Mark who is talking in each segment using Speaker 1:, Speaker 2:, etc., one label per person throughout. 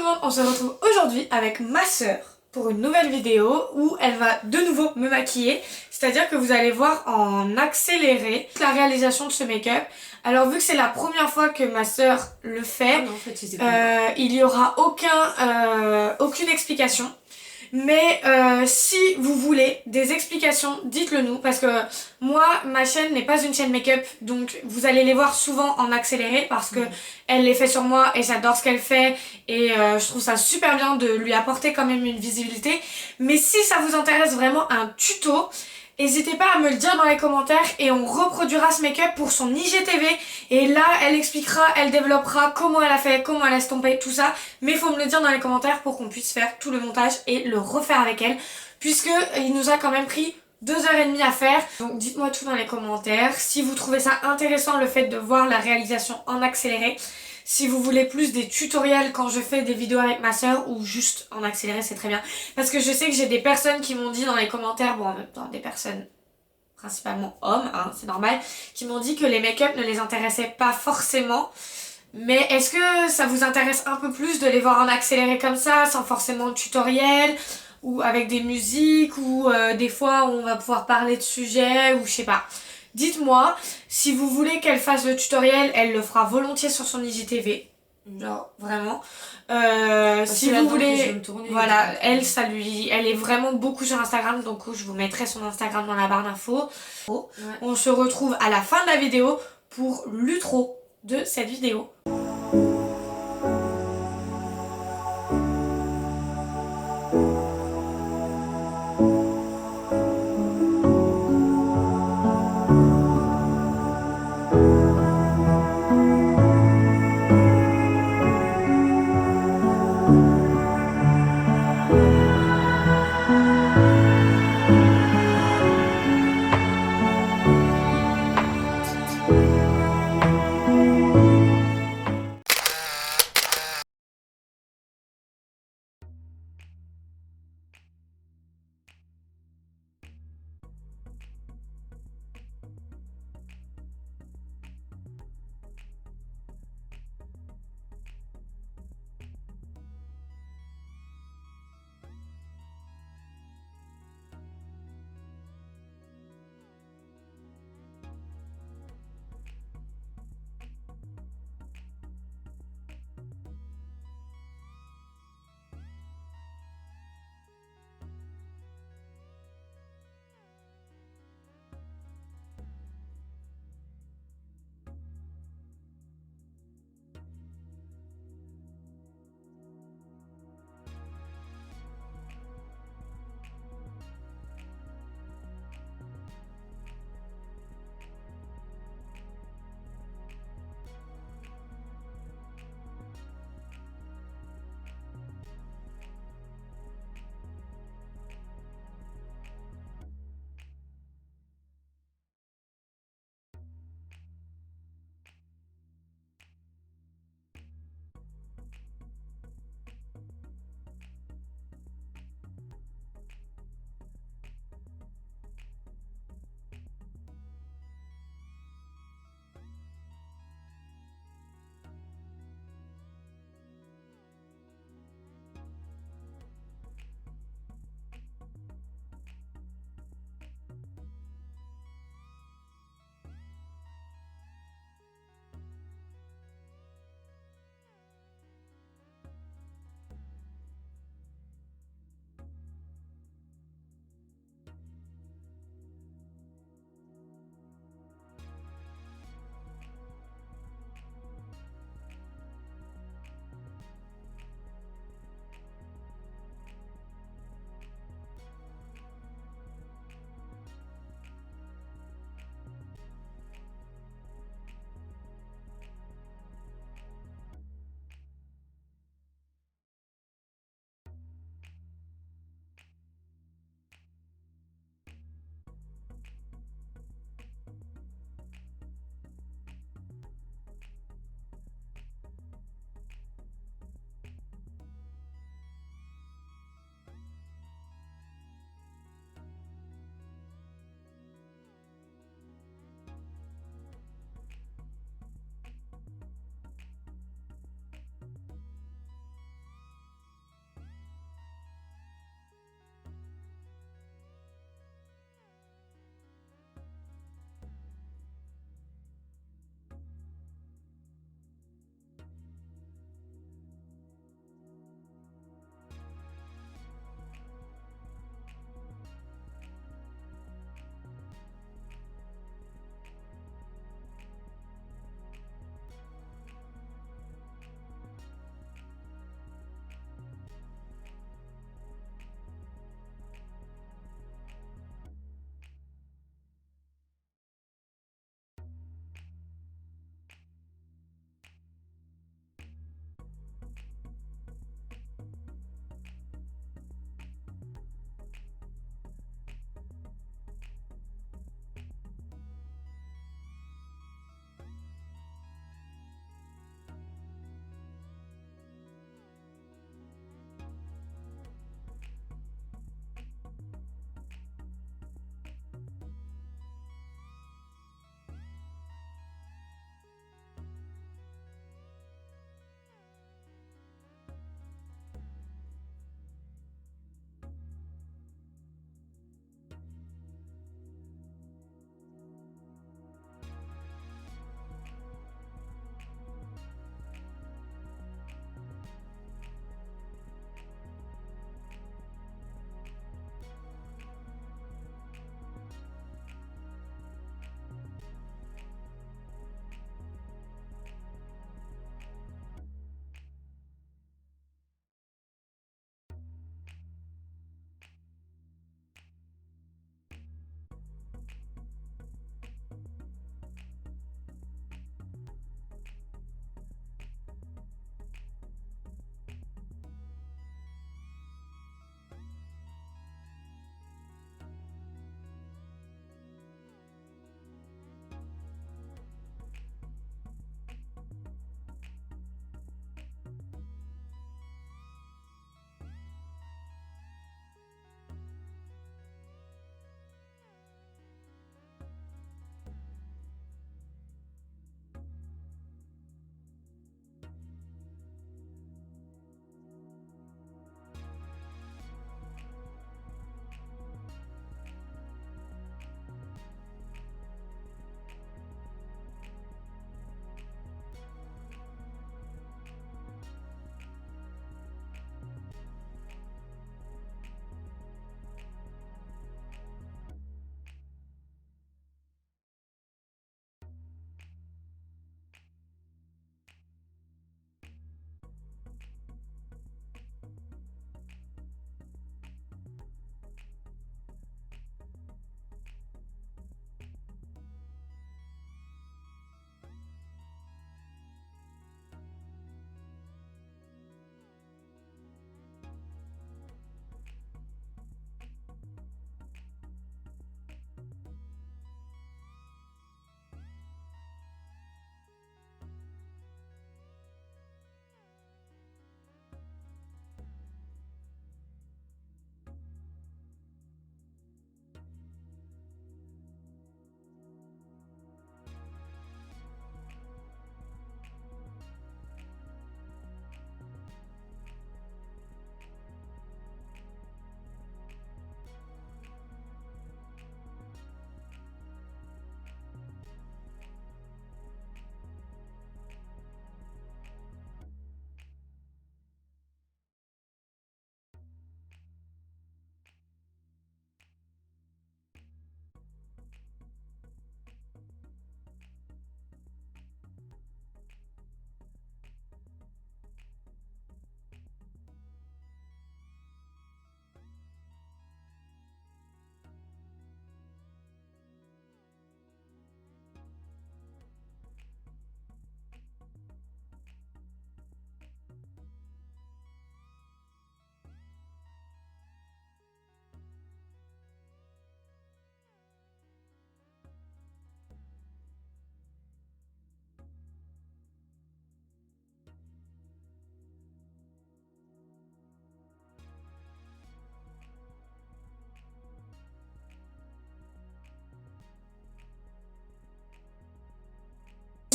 Speaker 1: monde, on se retrouve aujourd'hui avec ma sœur pour une nouvelle vidéo où elle va de nouveau me maquiller. C'est-à-dire que vous allez voir en accéléré la réalisation de ce make-up. Alors vu que c'est la première fois que ma sœur le fait,
Speaker 2: non, en fait,
Speaker 1: il n'y aura aucune explication. Mais si vous voulez des explications, dites-le nous parce que moi, ma chaîne n'est pas une chaîne make-up, donc vous allez les voir souvent en accéléré parce que elle les fait sur moi et j'adore ce qu'elle fait et je trouve ça super bien de lui apporter quand même une visibilité. Mais si ça vous intéresse vraiment un tuto, n'hésitez pas à me le dire dans les commentaires et on reproduira ce make-up pour son IGTV. Et là, elle expliquera, elle développera comment elle a fait, comment elle a estompé, tout ça. Mais il faut me le dire dans les commentaires pour qu'on puisse faire tout le montage et le refaire avec elle. Puisque il nous a quand même pris 2h30 à faire. Donc dites-moi tout dans les commentaires. Si vous trouvez ça intéressant le fait de voir la réalisation en accéléré. Si vous voulez plus des tutoriels quand je fais des vidéos avec ma soeur ou juste en accéléré, c'est très bien. Parce que je sais que j'ai des personnes qui m'ont dit dans les commentaires, bon en même temps des personnes principalement hommes, hein, c'est normal, qui m'ont dit que les make-up ne les intéressaient pas forcément. Mais est-ce que ça vous intéresse un peu plus de les voir en accéléré comme ça, sans forcément de tutoriel, ou avec des musiques, ou des fois on va pouvoir parler de sujets, ou je sais pas. Dites-moi, si vous voulez qu'elle fasse le tutoriel, elle le fera volontiers sur son IGTV. Genre, vraiment. Si vous voulez... Voilà, elle est vraiment beaucoup sur Instagram, donc je vous mettrai son Instagram dans la barre d'infos. Ouais. On se retrouve à la fin de la vidéo pour l'utro de cette vidéo.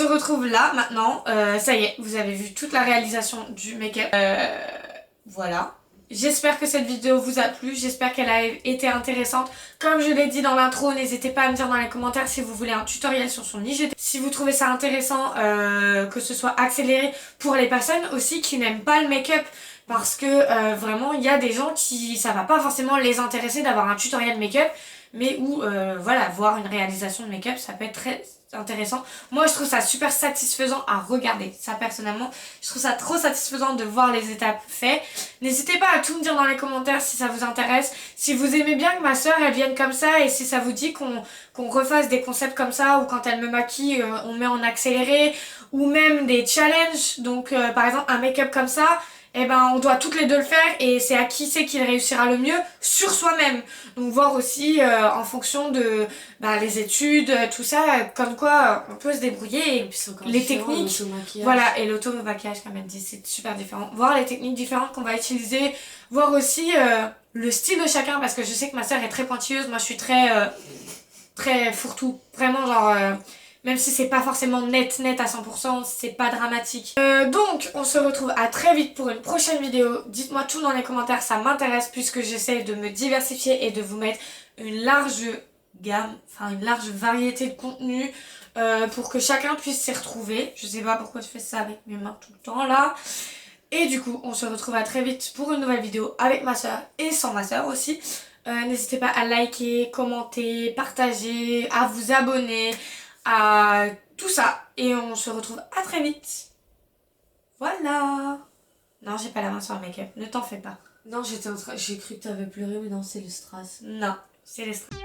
Speaker 1: se retrouve là maintenant. Ça y est, vous avez vu toute la réalisation du make-up. Voilà. J'espère que cette vidéo vous a plu, j'espère qu'elle a été intéressante. Comme je l'ai dit dans l'intro, n'hésitez pas à me dire dans les commentaires si vous voulez un tutoriel sur son IGTV. Si vous trouvez ça intéressant, que ce soit accéléré pour les personnes aussi qui n'aiment pas le make-up. Parce que vraiment, il y a des gens qui, ça va pas forcément les intéresser d'avoir un tutoriel make-up. Mais où, voilà, voir une réalisation de make-up, ça peut être très intéressant. Moi, je trouve ça super satisfaisant à regarder. Ça, personnellement, je trouve ça trop satisfaisant de voir les étapes faites. N'hésitez pas à tout me dire dans les commentaires si ça vous intéresse. Si vous aimez bien que ma soeur, elle vienne comme ça et si ça vous dit qu'on refasse des concepts comme ça ou quand elle me maquille, on met en accéléré ou même des challenges. Donc, par exemple, un make-up comme ça, eh ben on doit toutes les deux le faire et c'est à qui c'est qu'il réussira le mieux sur soi-même. Donc voir aussi en fonction de les études, tout ça, comme quoi on peut se débrouiller et les techniques. Voilà, et l'auto-maquillage comme elle dit, c'est super différent. Voir les techniques différentes qu'on va utiliser, voir aussi le style de chacun parce que je sais que ma soeur est très pointilleuse, moi je suis très fourre-tout. Vraiment genre... même si c'est pas forcément net à 100%, c'est pas dramatique. Donc, on se retrouve à très vite pour une prochaine vidéo. Dites-moi tout dans les commentaires, ça m'intéresse puisque j'essaie de me diversifier et de vous mettre une large gamme, enfin une large variété de contenu pour que chacun puisse s'y retrouver. Je sais pas pourquoi je fais ça avec mes mains tout le temps là. Et du coup, on se retrouve à très vite pour une nouvelle vidéo avec ma soeur et sans ma soeur aussi. N'hésitez pas à liker, commenter, partager, à vous abonner, à tout ça. Et on se retrouve à très vite. Voilà. Non, j'ai pas la main sur le make-up, ne t'en fais pas.
Speaker 2: Non, j'ai cru que t'avais pleuré, mais non, c'est le stress.
Speaker 1: Non, c'est le stress.